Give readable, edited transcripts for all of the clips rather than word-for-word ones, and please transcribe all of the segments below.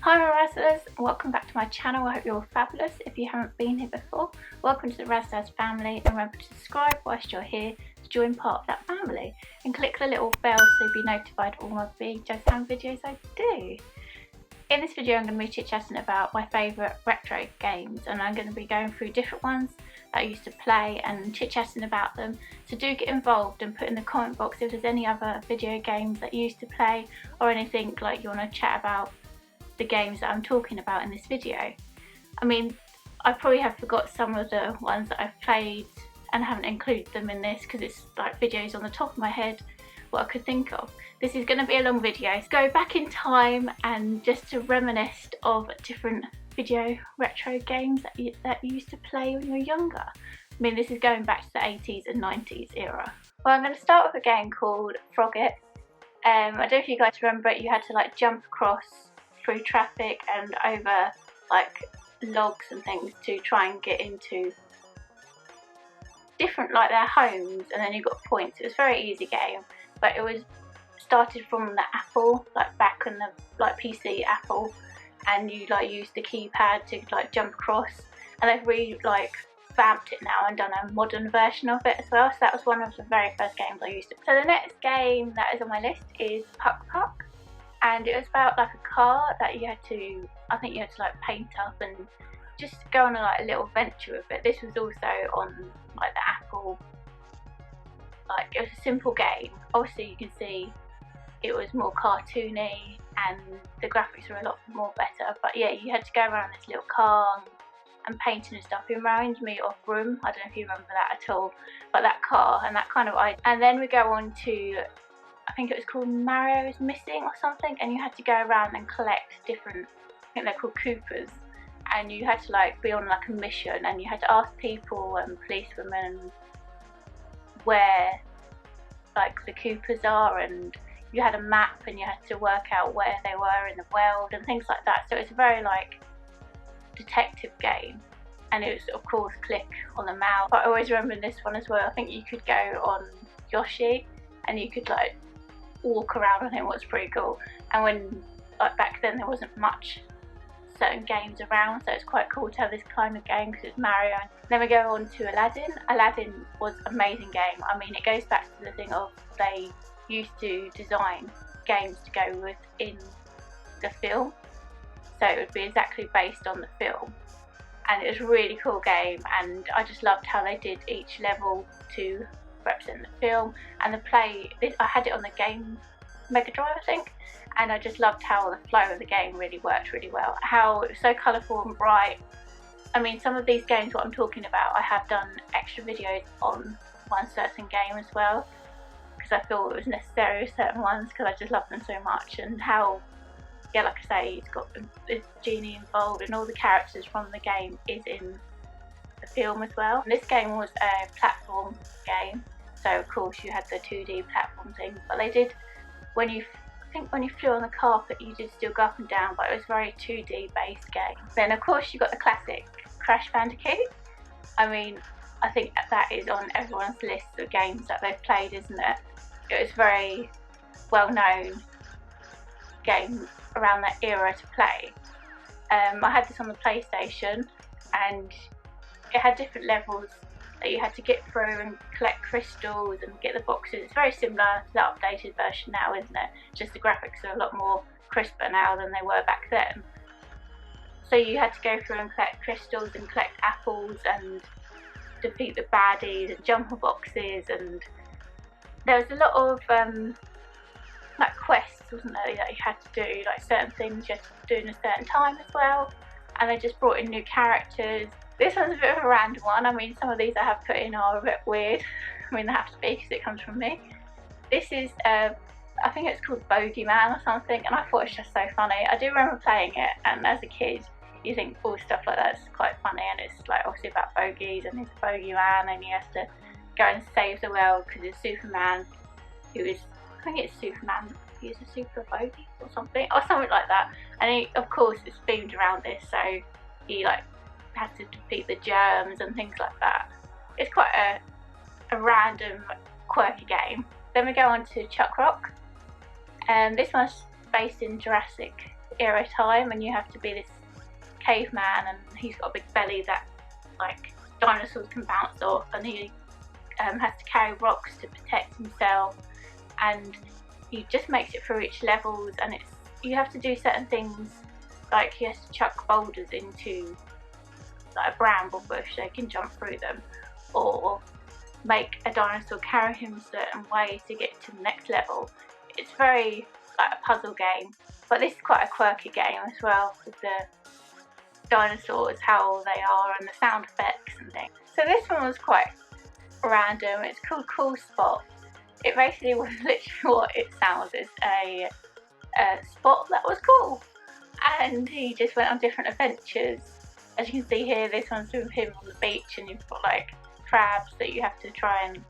Hi Razzlers, welcome back to my channel. I hope you're all fabulous. If you haven't been here before, welcome to the Razzlers family, and remember to subscribe whilst you're here to join part of that family, and click the little bell so you'll be notified of all my big jazz hand videos I do. In this video I'm going to be chit-chatting about my favourite retro games, and I'm going to be going through different ones that I used to play and chit-chatting about them. So do get involved and put in the comment box if there's any other video games that you used to play or anything like you want to chat about the games that I'm talking about in this video. I mean, I probably have forgot some of the ones that I've played and haven't included them in this because it's like videos on the top of my head what I could think of. This is going to be a long video, so go back in time and just to reminisce of different video retro games that you used to play when you were younger. I mean, this is going back to the 80s and 90s era. Well, I'm going to start with a game called Frogget. I don't know if you guys remember it. You had to like jump across through traffic and over like logs and things to try and get into different like their homes, and then you got points. It was a very easy game, but it was started from the Apple, like back in the like PC Apple, and you like used the keypad to like jump across, and they've really like vamped it now and done a modern version of it as well. So that was one of the very first games I used to play. So the next game that is on my list is Puck Puck. And it was about like a car that you had to, I think you had to like paint up and just go on a little venture with it. This was also on like the Apple, like it was a simple game. Obviously you can see it was more cartoony and the graphics were a lot more better. But yeah, you had to go around this little car and painting and stuff. It reminded me of Room. I don't know if you remember that at all, but that car and that kind of idea. And then we go on to, I think it was called Mario is Missing or something, and you had to go around and collect different, I think they're called Koopas, and you had to like be on like a mission, and you had to ask people and policewomen where like the Koopas are, and you had a map and you had to work out where they were in the world and things like that. So it's a very like detective game, and it was of course click on the mouse. But I always remember this one as well. I think you could go on Yoshi and you could like walk around on him, was pretty cool. And when like back then there wasn't much certain games around, so it's quite cool to have this kind of game because it's Mario. Then we go on to Aladdin. Aladdin was an amazing game. I mean, it goes back to the thing of they used to design games to go within the film, so it would be exactly based on the film, and it was a really cool game, and I just loved how they did each level to represent the film and the play. I had it on the game Mega Drive, I think, and I just loved how the flow of the game really worked really well, how it was so colourful and bright. I mean, some of these games what I'm talking about, I have done extra videos on one certain game as well, because I thought it was necessary with certain ones because I just love them so much. And how, yeah, like I say, it's got the genie involved and all the characters from the game is in the film as well. And this game was a platform game, so of course you had the 2D platform thing, but they did, when you flew on the carpet you did still go up and down, but it was a very 2D based game. Then of course you got the classic Crash Bandicoot. I mean, I think that is on everyone's list of games that they've played, isn't it? It was a very well known game around that era to play. I had this on the PlayStation, and it had different levels that you had to get through and collect crystals and get the boxes. It's very similar to the updated version now, isn't it? Just the graphics are a lot more crisper now than they were back then. So you had to go through and collect crystals and collect apples and defeat the baddies and jump on boxes, and there was a lot of like quests, wasn't there, that you had to do, like certain things you had to do in a certain time as well, and they just brought in new characters. This one's a bit of a random one. I mean, some of these I have put in are a bit weird. I mean, they have to be because it comes from me. This is, I think it's called Bogeyman or something, and I thought it was just so funny. I do remember playing it, and as a kid, you think all stuff like that's quite funny, and it's like obviously about bogeys, and he's a bogeyman, and he has to go and save the world because it's Superman, who is, I think it's Superman, he's a super bogey or something like that. And he, of course, it's themed around this, so he like had to defeat the germs and things like that. It's quite a random, quirky game. Then we go on to Chuck Rock. This one's based in Jurassic era time, and you have to be this caveman, and he's got a big belly that like dinosaurs can bounce off, and he has to carry rocks to protect himself, and he just makes it through each levels, and you have to do certain things, like he has to chuck boulders into like a bramble bush so he can jump through them, or make a dinosaur carry him a certain way to get to the next level. It's very like a puzzle game, but this is quite a quirky game as well, with the dinosaurs, how they are, and the sound effects and things. So this one was quite random. It's called Cool Spot. It basically was literally what it sounds, is a spot that was cool, and he just went on different adventures. As you can see here, this one's with him on the beach, and you've got like crabs that you have to try and,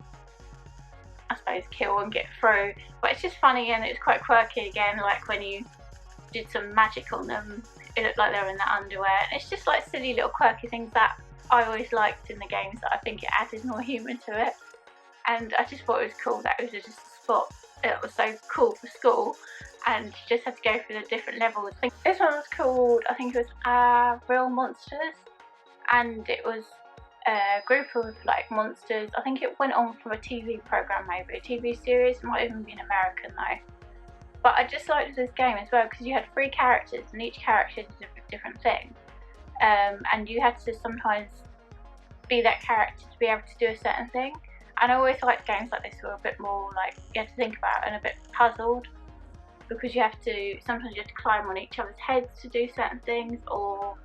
I suppose, kill and get through. But it's just funny, and it's quite quirky again, like when you did some magic on them, it looked like they were in their underwear. And it's just like silly little quirky things that I always liked in the games, that I think it added more humour to it. And I just thought it was cool that it was just a spot that was so cool for school, and you just had to go through the different levels. This one was called, I think it was Real Monsters, and it was a group of like monsters. I think it went on from a TV programme, maybe a TV series. It might even be an American though. But I just liked this game as well because you had 3 characters, and each character did a different thing, and you had to sometimes be that character to be able to do a certain thing. And I always liked games like this who are a bit more like you have to think about and a bit puzzled, because you have to, sometimes you have to climb on each other's heads to do certain things, or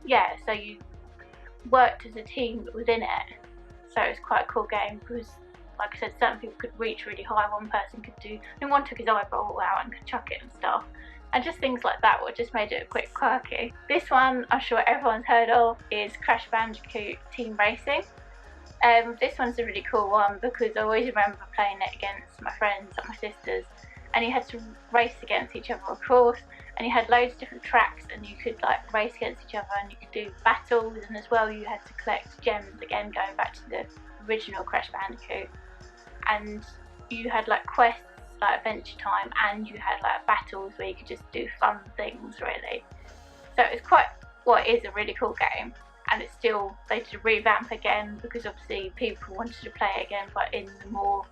yeah, so you worked as a team within it. So it was quite a cool game because, like I said, certain people could reach really high. One person could do, and one took his eyeball out and could chuck it and stuff, and just things like that what just made it a quick quirky. This one I'm sure everyone's heard of is Crash Bandicoot Team Racing. This one's a really cool one because I always remember playing it against my friends, like my sisters, and you had to race against each other, of course, and you had loads of different tracks, and you could like race against each other, and you could do battles, and as well you had to collect gems, again going back to the original Crash Bandicoot. And you had like quests, like Adventure Time, and you had like battles where you could just do fun things, really. So it was quite, well, it is a really cool game, and it's still, they did a revamp again because obviously people wanted to play it again, but in the more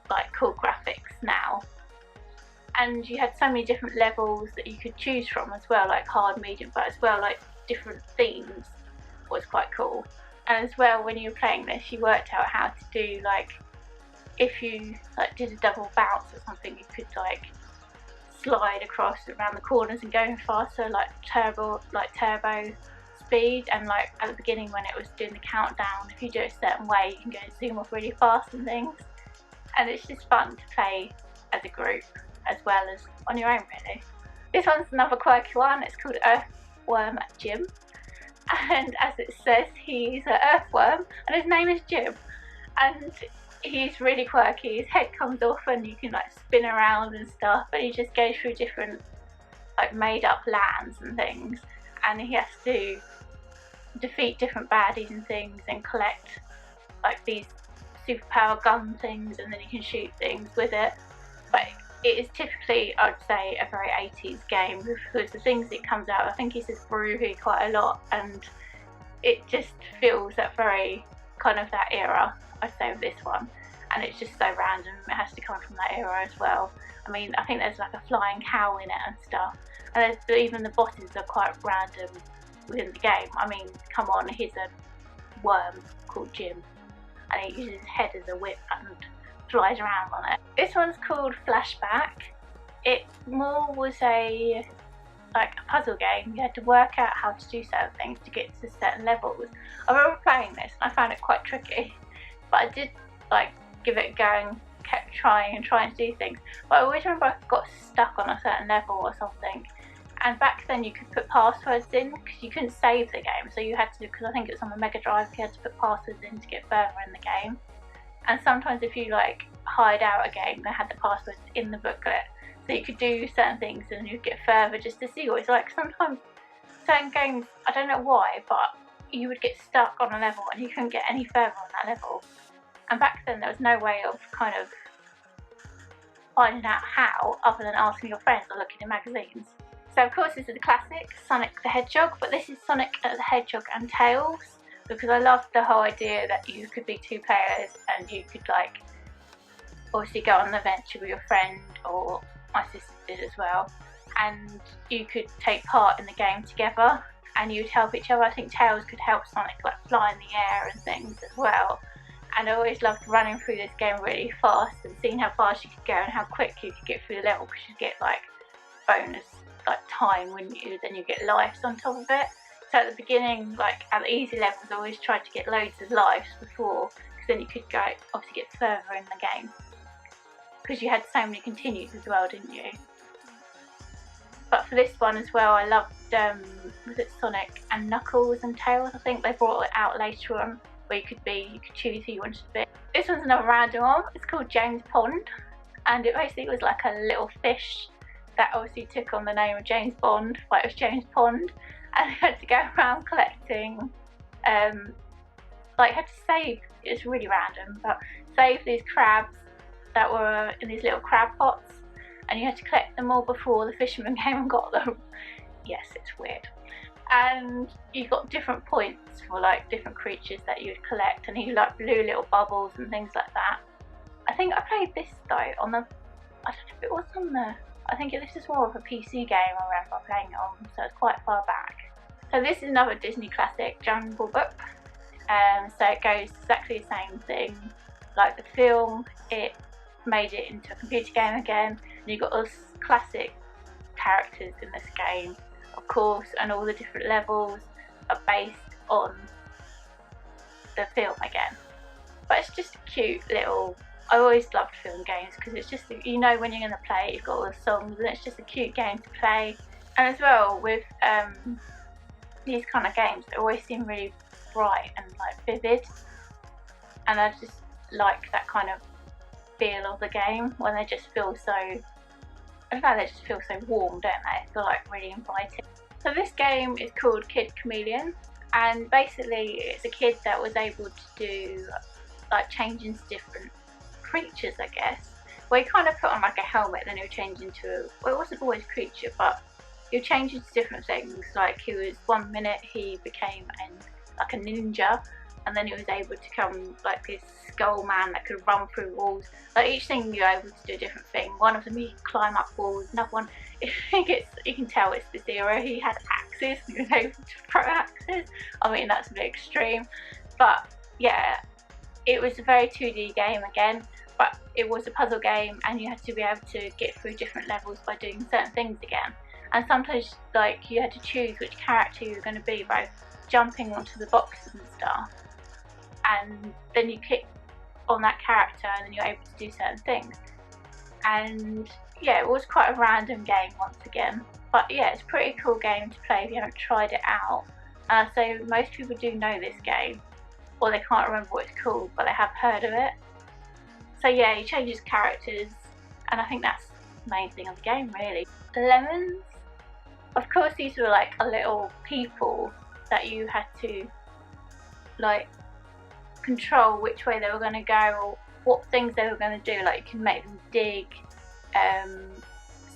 like cool graphics now. And you had so many different levels that you could choose from as well, like hard, medium, but as well like different themes was quite cool. And as well, when you were playing this, you worked out how to do, like, if you like did a double bounce or something, you could like slide across around the corners and go faster, like turbo speed. And like at the beginning when it was doing the countdown, if you do it a certain way, you can go and zoom off really fast and things. And it's just fun to play as a group as well as on your own, really. This one's another quirky one. It's called Earthworm Jim, and as it says, he's an earthworm and his name is Jim, and he's really quirky. His head comes off and you can like spin around and stuff, and he just goes through different like made up lands and things, and he has to defeat different baddies and things and collect like these superpower gun things, and then you can shoot things with it. But it is typically, I'd say, a very 80s game because the things it comes out, I think he says groovy quite a lot, and it just feels that very kind of that era, I'd say, with this one. And it's just so random, it has to come from that era as well. I mean, I think there's like a flying cow in it and stuff, and even the bosses are quite random within the game. I mean, come on, he's a worm called Jim, and he uses his head as a whip and flies around on it. This one's called Flashback. It more was a puzzle game. You had to work out how to do certain things to get to certain levels. I remember playing this and I found it quite tricky, but I did like give it a go and kept trying to do things. But I always remember I got stuck on a certain level or something, and back then you could put passwords in because you couldn't save the game, so you had to, because I think it's on the Mega Drive, you had to put passwords in to get further in the game. And sometimes if you like hide out a game, they had the passwords in the booklet, so you could do certain things and you'd get further just to see what it's like. Sometimes certain games, I don't know why, but you would get stuck on a level and you couldn't get any further on that level. And back then there was no way of kind of finding out how other than asking your friends or looking in magazines. So of course this is the classic Sonic the Hedgehog, but this is Sonic the Hedgehog and Tails, because I loved the whole idea that you could be 2 players and you could like obviously go on an adventure with your friend, or my sister did as well, and you could take part in the game together and you'd help each other. I think Tails could help Sonic like fly in the air and things as well. And I always loved running through this game really fast and seeing how fast you could go and how quick you could get through the level, because you get like bonus like time, wouldn't you? Then you get lives on top of it. So at the beginning, like at the easy levels, I always tried to get loads of lives before, because then you could go obviously get further in the game, because you had so many continues as well, didn't you? But for this one as well, I loved was it Sonic and Knuckles and Tails? I think they brought it out later on, where you could choose who you wanted to be. This one's another random one. It's called James Pond, and it basically was like a little fish that obviously took on the name of James Bond, but it was James Pond, and you had to go around collecting, like had to save, it's really random, but save these crabs that were in these little crab pots, and you had to collect them all before the fisherman came and got them. Yes, it's weird. And you got different points for like different creatures that you'd collect, and you like blew little bubbles and things like that. I think I played this though on the, I don't know if it was on the, I think this is more of a PC game I remember playing it on, so it's quite far back. So this is another Disney classic, Jungle Book. So it goes exactly the same thing like the film. It made it into a computer game again, and you've got those classic characters in this game, of course, and all the different levels are based on the film again. But it's just a cute little, I always loved film games because it's just, you know when you're going to play, you've got all the songs, and it's just a cute game to play. And as well with these kind of games, they always seem really bright and like vivid, and I just like that kind of feel of the game when they just feel so, I don't know, they just feel so warm, don't they? They feel like really inviting. So this game is called Kid Chameleon, and basically it's a kid that was able to do like change into different creatures, I guess. Well, he kind of put on like a helmet, then he would change into, well, it wasn't always a creature, but he would change into different things. Like he was, one minute he became like a ninja, and then he was able to become like this skull man that could run through walls. Like each thing you're able to do a different thing. One of them he could climb up walls, another one you can tell it's the Zero, he had axes, he was able to throw axes. I mean that's a bit extreme, but yeah, it was a very 2D game again, but it was a puzzle game, and you had to be able to get through different levels by doing certain things again. And sometimes like you had to choose which character you were going to be by jumping onto the boxes and stuff, and then you click on that character and then you're able to do certain things. And yeah, it was quite a random game once again, but yeah, it's a pretty cool game to play if you haven't tried it out. And I'd say most people do know this game, or they can't remember what it's called, but they have heard of it. So yeah, he changes characters, and I think that's the main thing of the game really. The lemons, of course these were like a little people that you had to like control which way they were going to go, or what things they were going to do. Like you can make them dig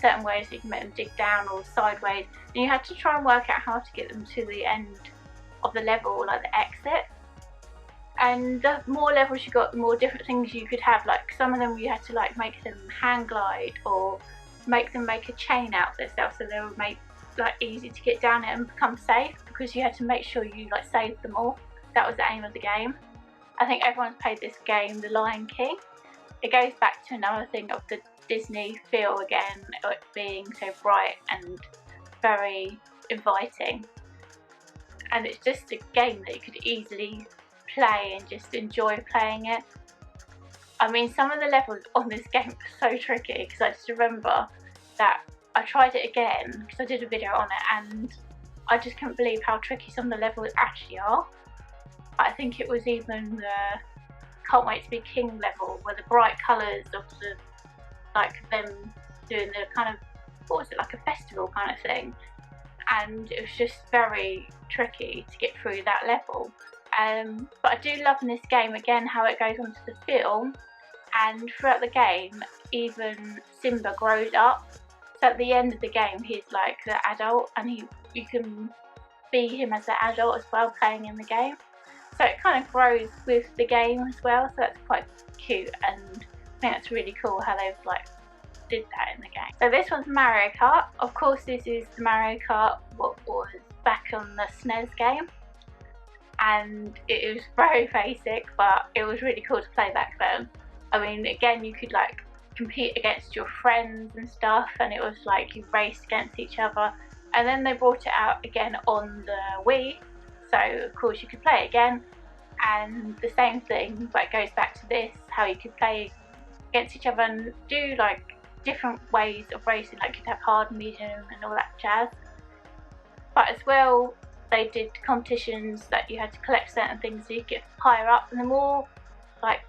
certain ways, you can make them dig down or sideways, and you had to try and work out how to get them to the end of the level, like the exit. And the more levels you got, the more different things you could have. Like some of them you had to like make them hang glide, or make them make a chain out themselves so they would make like easy to get down it and become safe, because you had to make sure you like saved them all. That was the aim of the game. I think everyone's played this game, The Lion King. It goes back to another thing of the Disney feel again, it being so bright and very inviting. And it's just a game that you could easily play and just enjoy playing it. I mean, some of the levels on this game are so tricky, because I just remember that I tried it again because I did a video on it, and I just couldn't believe how tricky some of the levels actually are. I think it was even the Can't Wait to Be King level, where the bright colours of the, like them doing the kind of, what was it, like a festival kind of thing, and it was just very tricky to get through that level. But I do love in this game again how it goes onto the film, and throughout the game even Simba grows up. So at the end of the game, he's like the adult, and you can be him as an adult as well, playing in the game. So it kind of grows with the game as well. So that's quite cute, and I think that's really cool how they've like did that in the game. So this one's Mario Kart. Of course, this is the Mario Kart what was back on the SNES game, and it was very basic, but it was really cool to play back then. I mean, again, you could like compete against your friends and stuff, and it was like you raced against each other. And then they brought it out again on the Wii, so of course you could play it again, and the same thing, but it goes back to this, how you could play against each other and do like different ways of racing, like you'd have hard, medium and all that jazz. But as well, they did competitions that you had to collect certain things so you get higher up, and the more like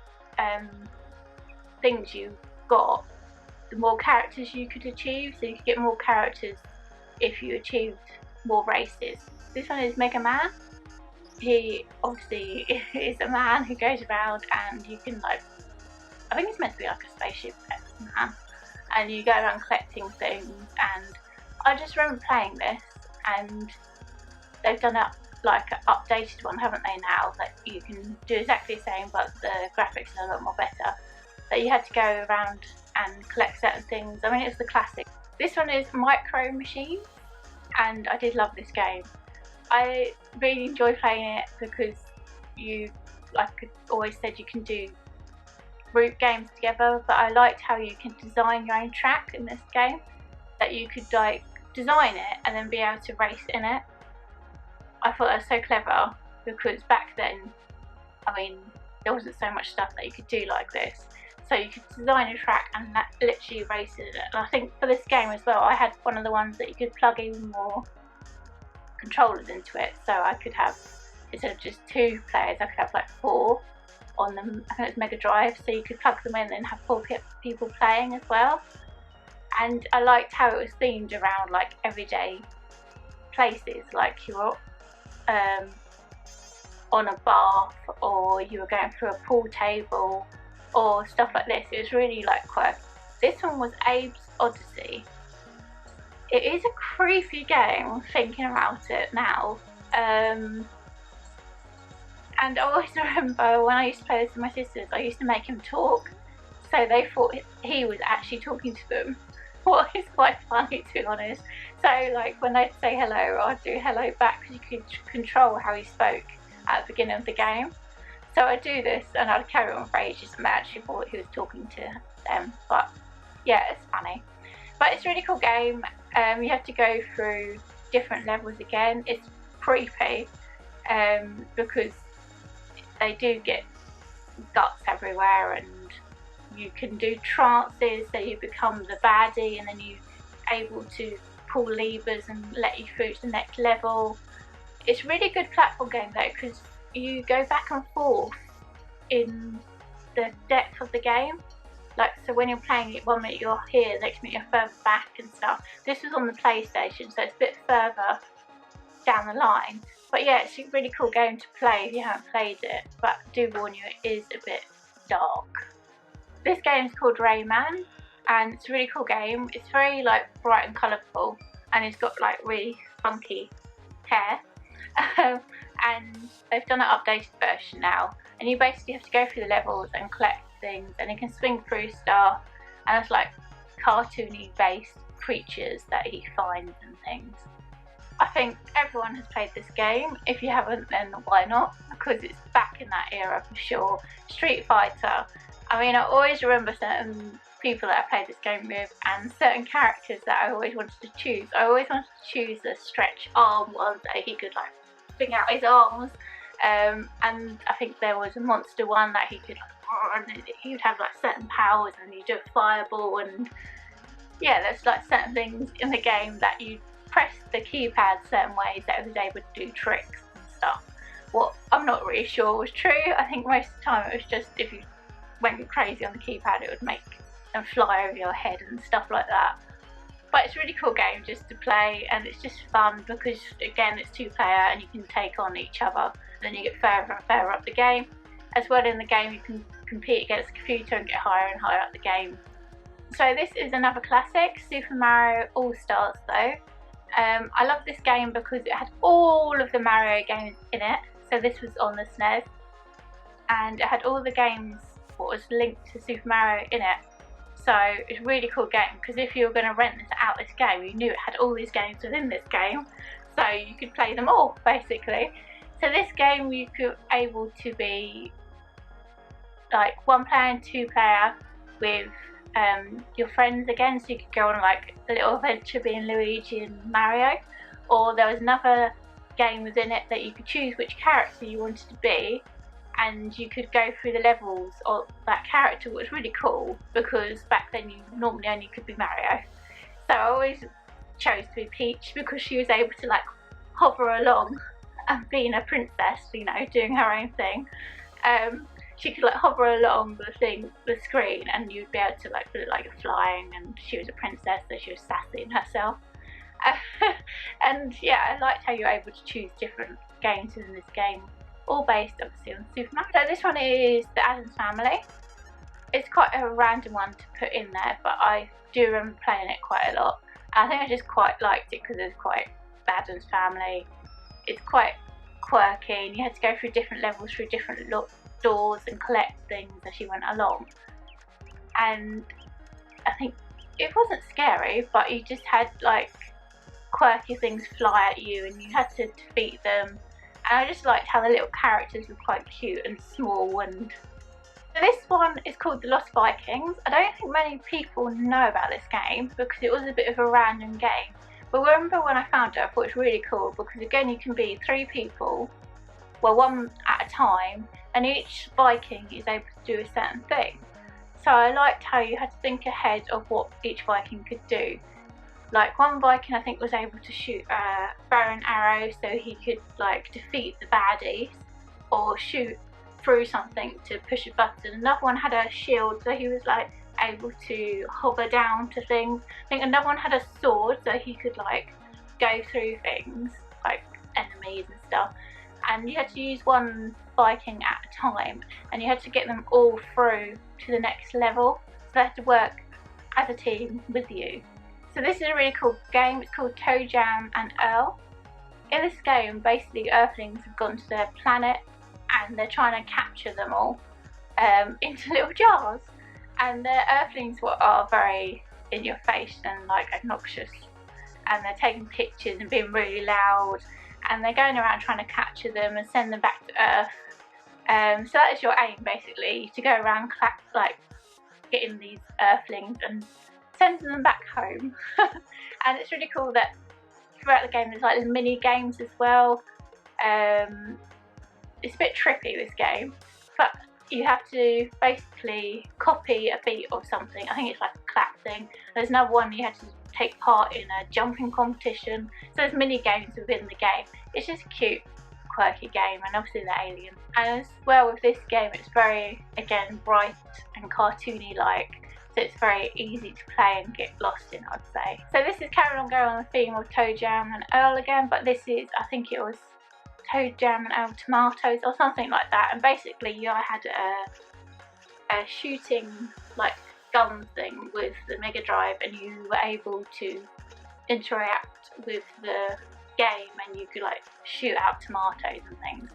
things you got, the more characters you could achieve, so you could get more characters if you achieved more races. This one is Mega Man. He obviously is a man who goes around, and you can like, I think it's meant to be like a spaceship man, and you go around collecting things. And I just remember playing this, and they've done it like an updated one, haven't they, now, that you can do exactly the same, but the graphics are a lot more better. That you had to go around and collect certain things. I mean, it was the classic. This one is Micro Machines, and I did love this game. I really enjoy playing it because you, like I always said, you can do group games together, but I liked how you can design your own track in this game, that you could like design it and then be able to race in it. I thought that was so clever, because back then, I mean, there wasn't so much stuff that you could do like this. So you could design a track and literally race in it. And I think for this game as well, I had one of the ones that you could plug even more controllers into it. So I could have, instead of just 2 players, I could have like 4 on them. I think it was Mega Drive, so you could plug them in and have 4 people playing as well. And I liked how it was themed around like everyday places, like you were on a bath, or you were going through a pool table, or stuff like this. It was really like quite. This one was Abe's Odyssey. It is a creepy game, thinking about it now. And I always remember when I used to play this with my sisters, I used to make him talk, so they thought he was actually talking to them. What is quite funny, to be honest. So like when they'd say hello, I'd do hello back, because you could control how he spoke at the beginning of the game. So I'd do this and I'd carry on for ages, and they actually thought he was talking to them. But yeah, it's funny. But it's a really cool game. You have to go through different levels again. It's creepy because they do get guts everywhere, and you can do trances, so you become the baddie, and then you're able to pull levers and let you through to the next level. It's a really good platform game though, because you go back and forth in the depth of the game. Like, so when you're playing it, one minute you're here, the next minute you're further back and stuff. This was on the PlayStation, so it's a bit further down the line. But yeah, it's a really cool game to play if you haven't played it. But I do warn you, it is a bit dark. This game is called Rayman, and it's a really cool game. It's very like bright and colourful, and it's got like really funky hair. And they've done an updated version now, and you basically have to go through the levels and collect things, and you can swing through stuff, and it's like cartoony based creatures that he finds and things. I think everyone has played this game. If you haven't, then why not? Because it's back in that era for sure. Street Fighter. I mean, I always remember certain people that I played this game with, and certain characters that I always wanted to choose. I always wanted to choose the stretch arm one that he could like fling out his arms, and I think there was a monster one that he could like, and he would have like certain powers, and you do a fireball, and yeah, there's like certain things in the game that you press the keypad certain ways that it was able to do tricks and stuff. What I'm not really sure was true. I think most of the time it was just if you went crazy on the keypad, it would make them fly over your head and stuff like that. But it's a really cool game just to play, and it's just fun because again it's 2-player and you can take on each other, and then you get further and further up the game. As well, in the game you can compete against the computer and get higher and higher up the game. So this is another classic, Super Mario All-Stars though. I love this game because it had all of the Mario games in it. So this was on the SNES, and it had all the games what was linked to Super Mario in it. So it's a really cool game, because if you were going to rent this game, you knew it had all these games within this game, so you could play them all basically. So this game you could able to be like 1 player and 2 player with your friends again, so you could go on like a little adventure being Luigi and Mario, or there was another game within it that you could choose which character you wanted to be, and you could go through the levels of that character, which was really cool because back then you normally only could be Mario. So I always chose to be Peach because she was able to like hover along and being a princess, you know, doing her own thing. She could like hover along the screen, and you'd be able to like put it like flying, and she was a princess, so she was sassy in herself. And yeah, I liked how you were able to choose different games in this game, all based obviously on Super Mario. So this one is the Addams Family. It's quite a random one to put in there, but I do remember playing it quite a lot. I think I just quite liked it because it's quite the Addams Family. It's quite quirky, and you had to go through different levels through different doors and collect things as you went along. And I think it wasn't scary, but you just had like quirky things fly at you, and you had to defeat them. And I just liked how the little characters were quite cute and small. And so this one is called The Lost Vikings. I don't think many people know about this game because it was a bit of a random game. But remember when I found it, I thought it was really cool because again you can be 3 people, well 1 at a time, and each Viking is able to do a certain thing. So I liked how you had to think ahead of what each Viking could do. Like one Viking I think was able to shoot a bow and arrow, so he could like defeat the baddies, or shoot through something to push a button. Another one had a shield, so he was like able to hover down to things. I think another one had a sword, so he could like go through things like enemies and stuff. And you had to use one Viking at a time, and you had to get them all through to the next level. So they had to work as a team with you. So this is a really cool game. It's called Toe Jam and Earl. In this game, basically Earthlings have gone to their planet, and they're trying to capture them all into little jars. And the Earthlings are very in your face and like obnoxious, and they're taking pictures and being really loud, and they're going around trying to capture them and send them back to Earth. So that is your aim basically, to go around like getting these Earthlings and sending them back home. And it's really cool that throughout the game there's like mini games as well. It's a bit trippy, this game, but you have to basically copy a beat of something. I think it's like a clap thing. There's another one you had to take part in a jumping competition. So there's mini games within the game. It's just a cute, quirky game, and obviously the aliens. And as well with this game, it's very, again, bright and cartoony like. So it's very easy to play and get lost in, I'd say. So this is carrying on going on the theme of Toe Jam and Earl again, but this is, I think it was Toe Jam and Earl Tomatoes or something like that. And basically you had a shooting like gun thing with the Mega Drive, and you were able to interact with the game, and you could like shoot out tomatoes and things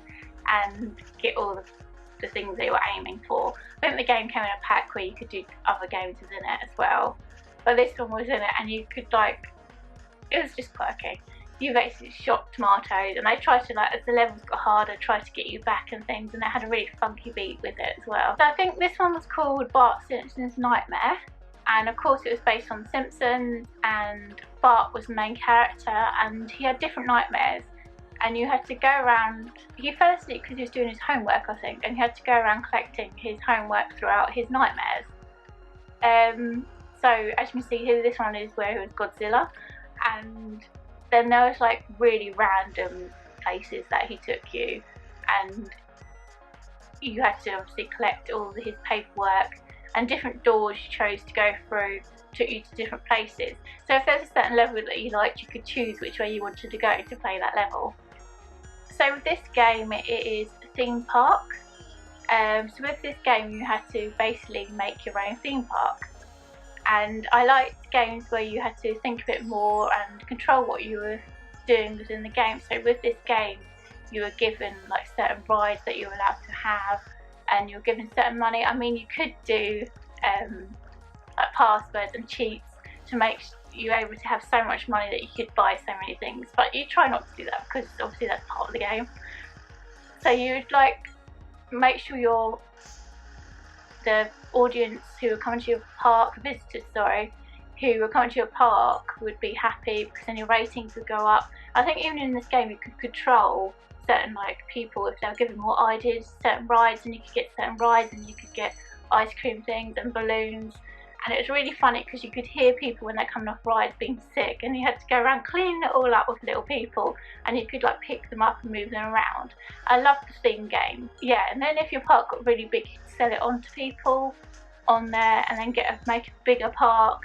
and get all the things they were aiming for. I think the game came in a pack where you could do other games within it as well, but this one was in it, and you could like, it was just quirky. You basically shot tomatoes, and they tried to, like, as the levels got harder, try to get you back and things, and it had a really funky beat with it as well. So I think this one was called Bart Simpson's Nightmare, and of course it was based on The Simpsons, and Bart was the main character, and he had different nightmares, and you had to go around, he fell asleep because he was doing his homework, I think, and he had to go around collecting his homework throughout his nightmares. So as you can see here, this one is where he was Godzilla, and then there was like really random places that he took you, and you had to obviously collect all of his paperwork, and different doors you chose to go through took you to different places. So if there's a certain level that you liked, you could choose which way you wanted to go to play that level. So with this game, it is a theme park. So with this game you had to basically make your own theme park, And I liked games where you had to think a bit more and control what you were doing within the game. So with this game, you were given like certain rides that you were allowed to have, and you were given certain money. I mean, you could do like passwords and cheats to make you able to have so much money that you could buy so many things, but you try not to do that because obviously that's part of the game. So you'd like make sure the audience who are coming to your park, visitors sorry, who are coming to your park would be happy because then your ratings would go up. I think even in this game you could control certain like people if they were given more ideas, certain rides, and you could get certain rides and you could get ice cream things and balloons. And it was really funny because you could hear people when they're coming off rides being sick, and you had to go around cleaning it all up with little people, and you could like pick them up and move them around. I love the theme game. Yeah, and then if your park got really big, you could sell it on to people on there and then make a bigger park.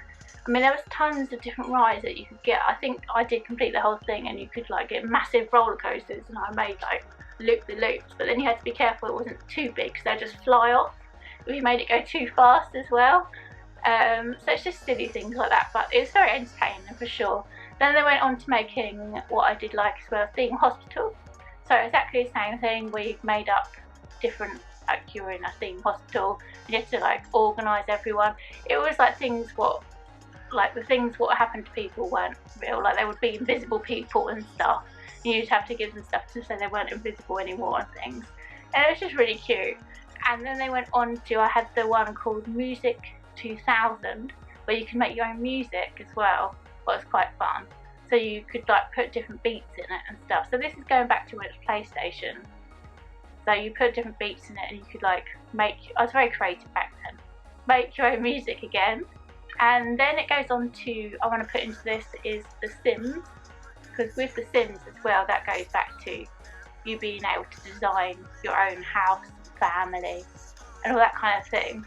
I mean, there was tons of different rides that you could get. I think I did complete the whole thing, and you could like get massive roller coasters, and I made like loop-the-loops, but then you had to be careful it wasn't too big because they'd just fly off if you made it go too fast as well. So it's just silly things like that, but it was very entertaining for sure. Then they went on to making what I did like as well, theme hospital. So exactly the same thing, we made up different, like you were in a theme hospital, and you had to like organise everyone. It was like things what happened to people weren't real, like they would be invisible people and stuff. You'd have to give them stuff to say they weren't invisible anymore and things. And it was just really cute. And then they went on to, I had the one called Music 2000 where you can make your own music as well. Well, it was quite fun. So you could like put different beats in it and stuff. So this is going back to when it was PlayStation. So you put different beats in it and you could like I was very creative back then, make your own music again. And then it goes on to, I want to put into this is The Sims, because with The Sims as well, that goes back to you being able to design your own house, family, and all that kind of thing.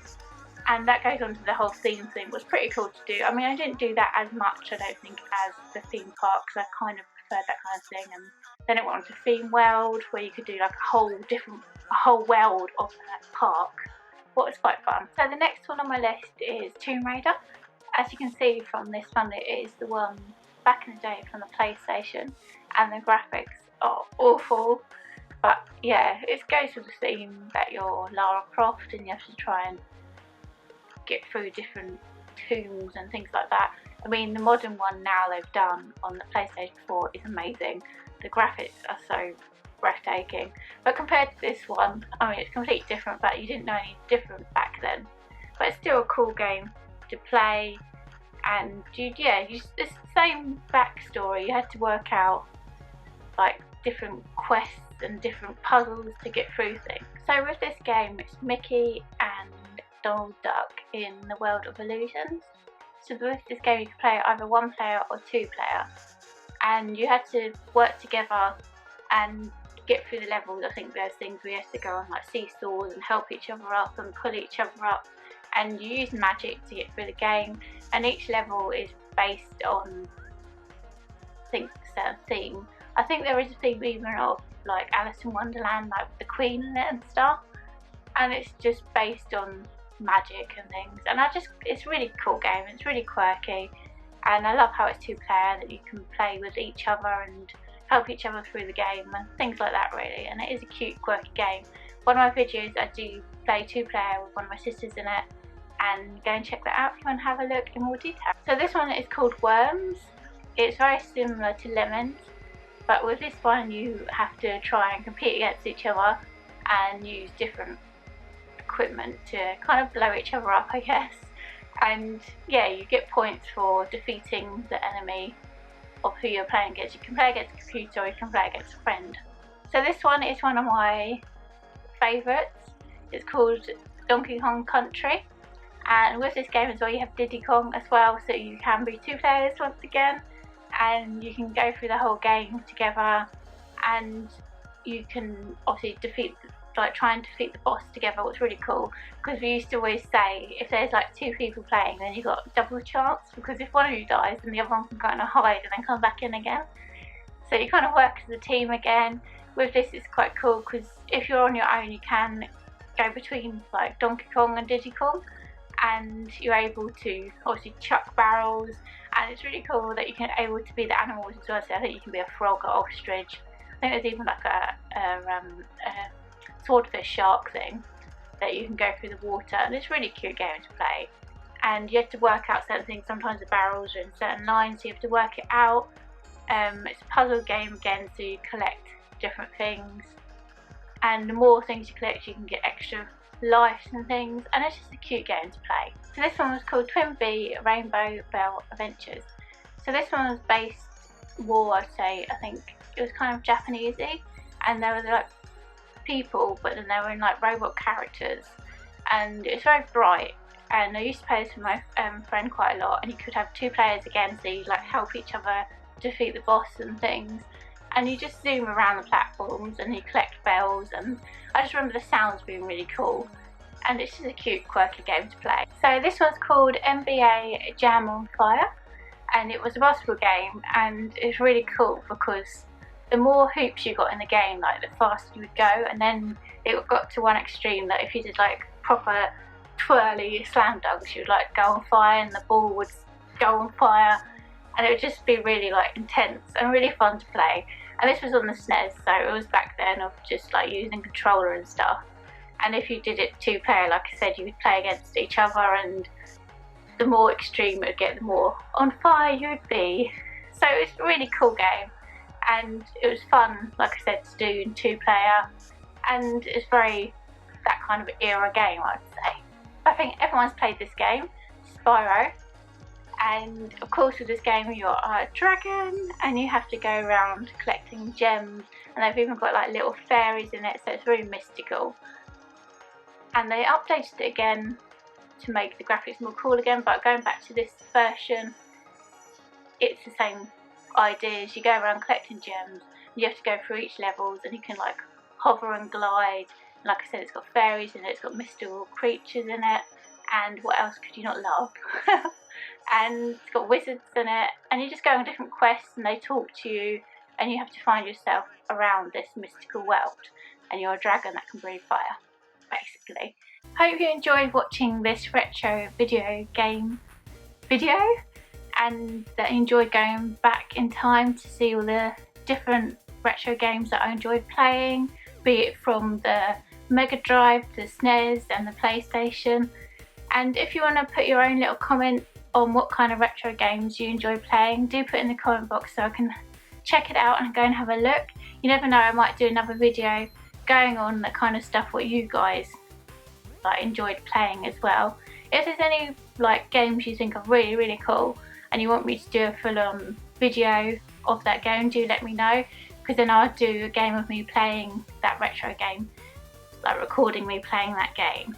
And that goes on to the whole theme thing. It was pretty cool to do. I mean, I didn't do that as much, I don't think, as the theme park, because I kind of preferred that kind of thing. And then it went on to Theme World, where you could do like a whole world of that park. What was quite fun. So the next one on my list is Tomb Raider. As you can see from this one, it is the one back in the day from the PlayStation, and the graphics are awful. But yeah, it goes with the theme that you're Lara Croft and you have to try and get through different tombs and things like that. I mean, the modern one now they've done on the PlayStation 4 is amazing. The graphics are so breathtaking. But compared to this one, I mean, it's completely different, but you didn't know any different back then. But it's still a cool game to play, and it's the same backstory. You had to work out like different quests and different puzzles to get through things. So with this game, it's Mickey and Donald Duck in the world of illusions. So with this game you could play either one player or two player, and you had to work together and get through the levels. I think there's things where you have to go on like seesaws and help each other up and pull each other up, and you use magic to get through the game, and each level is based on I think a certain theme. I think there is a theme even of like Alice in Wonderland, like with the Queen in it and stuff, and it's just based on magic and things. And it's a really cool game. It's really quirky, and I love how it's two player, that you can play with each other and help each other through the game and things like that really. And it is a cute quirky game. One of my videos I do play two player with one of my sisters in it, and go and check that out if you want to have a look in more detail. So this one is called Worms. It's very similar to Lemons, but with this one you have to try and compete against each other and use different equipment to kind of blow each other up, I guess. And yeah, you get points for defeating the enemy of who you're playing against. You can play against a computer or you can play against a friend. So this one is one of my favourites. It's called Donkey Kong Country, and with this game as well you have Diddy Kong as well, so you can be two players once again, and you can go through the whole game together, and you can obviously try and defeat the boss together. What's really cool, because we used to always say if there's like two people playing, then you got double chance, because if one of you dies then the other one can kind of hide and then come back in again. So you kind of work as a team again. With this it's quite cool, because if you're on your own you can go between like Donkey Kong and Diddy Kong, and you're able to obviously chuck barrels, and it's really cool that you can able to be the animals as well. So I think you can be a frog or ostrich. I think there's even like a swordfish shark thing that you can go through the water, and it's a really cute game to play. And you have to work out certain things. Sometimes the barrels are in certain lines, so you have to work it out. It's a puzzle game again, so you collect different things, and the more things you collect, you can get extra lives and things, and it's just a cute game to play. So this one was called Twin Bee Rainbow Bell Adventures. So this one was based more, I'd say, I think it was kind of Japanesey, and there were like people, but then they were in like robot characters, and it was very bright. And I used to play this with my friend quite a lot, and you could have 2 players again, so you like help each other defeat the boss and things. And you just zoom around the platforms and you collect bells, and I just remember the sounds being really cool, and it's just a cute quirky game to play. So this one's called NBA Jam on Fire, and it was a basketball game, and it's really cool because the more hoops you got in the game, like the faster you would go. And then it got to one extreme that if you did like proper twirly slam dunks, you would like go on fire and the ball would go on fire, and it would just be really like intense and really fun to play. And this was on the SNES, so it was back then of just like using controller and stuff. And if you did it 2-player, like I said, you would play against each other, and the more extreme it would get, the more on fire you would be. So it's a really cool game, and it was fun, like I said, to do in 2-player, and it's very that kind of era game, I'd say. I think everyone's played this game, Spyro. And of course with this game you're a dragon, and you have to go around collecting gems, and they've even got like little fairies in it, so it's very mystical. And they updated it again to make the graphics more cool again, but going back to this version, it's the same ideas. You go around collecting gems, you have to go through each levels, and you can like hover and glide. And like I said, it's got fairies in it, it's got mystical creatures in it, and what else could you not love? And it's got wizards in it, and you just go on different quests and they talk to you, and you have to find yourself around this mystical world, and you're a dragon that can breathe fire, basically. Hope you enjoyed watching this retro video game video, and that you enjoyed going back in time to see all the different retro games that I enjoyed playing, be it from the Mega Drive to SNES and the PlayStation. And if you want to put your own little comment on what kind of retro games you enjoy playing, do put in the comment box so I can check it out and go and have a look. You never know, I might do another video going on the kind of stuff what you guys like enjoyed playing as well. If there's any like games you think are really cool and you want me to do a full-on video of that game, do let me know, because then I'll do a game of me playing that retro game, like recording me playing that game.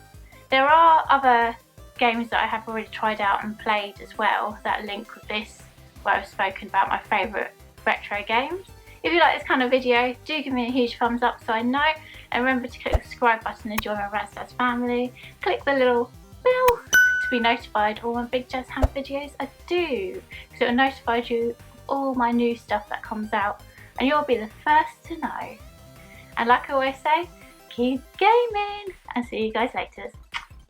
There are other games that I have already tried out and played as well that link with this, where I've spoken about my favourite retro games. If you like this kind of video, do give me a huge thumbs up so I know, and remember to click the subscribe button and join my Razzazz family. Click the little bell to be notified of all my Big Jazz Ham videos I do, because it will notify you of all my new stuff that comes out, and you'll be the first to know. And like I always say, keep gaming, and see you guys later.